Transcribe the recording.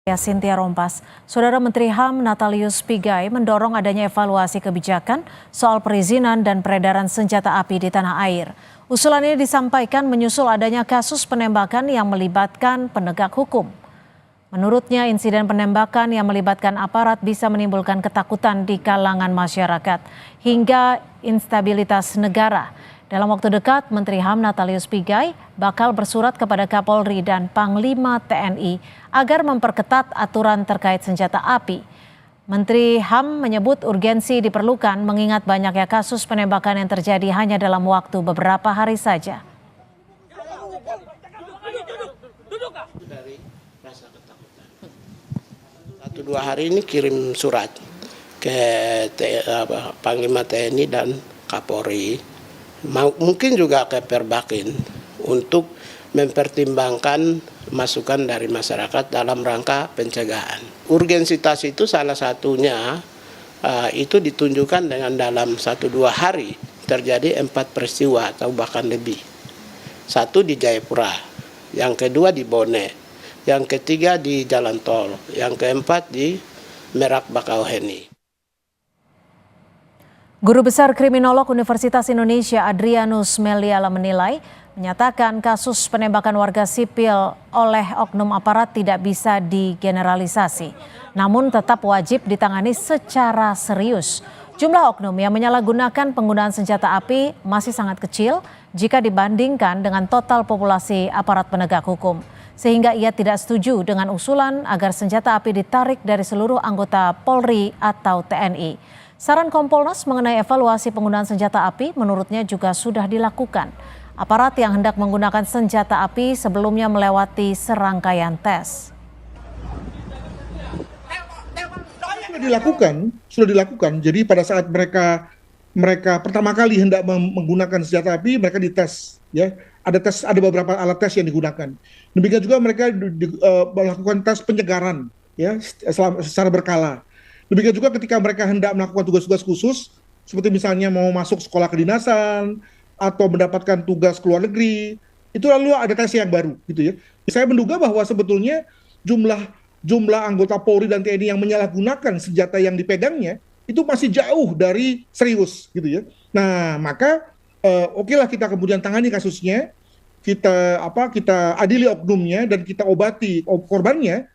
Cynthia Rompas, Saudara Menteri HAM Natalius Pigai mendorong adanya evaluasi kebijakan soal perizinan dan peredaran senjata api di tanah air. Usulan ini disampaikan menyusul adanya kasus penembakan yang melibatkan penegak hukum. Menurutnya, insiden penembakan yang melibatkan aparat bisa menimbulkan ketakutan di kalangan masyarakat hingga instabilitas negara. Dalam waktu dekat, Menteri HAM Natalius Pigai bakal bersurat kepada Kapolri dan Panglima TNI agar memperketat aturan terkait senjata api. Menteri HAM menyebut urgensi diperlukan mengingat banyaknya kasus penembakan yang terjadi hanya dalam waktu beberapa hari saja. Dari rasa ketakutan. 1-2 hari ini kirim surat ke Panglima TNI dan Kapolri. Mungkin juga ke Perbakin untuk mempertimbangkan masukan dari masyarakat dalam rangka pencegahan. Urgensitas itu salah satunya itu ditunjukkan dengan dalam 1-2 hari terjadi 4 peristiwa atau bahkan lebih. 1 di Jayapura, yang kedua di Bone, yang ketiga di Jalan Tol, yang keempat di Merak Bakauheni. Guru Besar Kriminolog Universitas Indonesia Adrianus Meliala menyatakan kasus penembakan warga sipil oleh oknum aparat tidak bisa digeneralisasi, namun tetap wajib ditangani secara serius. Jumlah oknum yang menyalahgunakan penggunaan senjata api masih sangat kecil jika dibandingkan dengan total populasi aparat penegak hukum, sehingga ia tidak setuju dengan usulan agar senjata api ditarik dari seluruh anggota Polri atau TNI. Saran Kompolnas mengenai evaluasi penggunaan senjata api menurutnya juga sudah dilakukan. Aparat yang hendak menggunakan senjata api sebelumnya melewati serangkaian tes. Sudah dilakukan. Jadi pada saat mereka pertama kali hendak menggunakan senjata api, mereka dites, ya. Ada beberapa alat tes yang digunakan. Demikian juga mereka melakukan tes penyegaran, ya, secara berkala. Demikian juga ketika mereka hendak melakukan tugas-tugas khusus, seperti misalnya mau masuk sekolah kedinasan atau mendapatkan tugas ke luar negeri, itu lalu ada tes yang baru, gitu ya. Saya menduga bahwa sebetulnya jumlah anggota Polri dan TNI yang menyalahgunakan senjata yang dipegangnya itu masih jauh dari serius, gitu ya. Nah, maka okelah kita kemudian tangani kasusnya, kita adili oknumnya dan kita obati korbannya.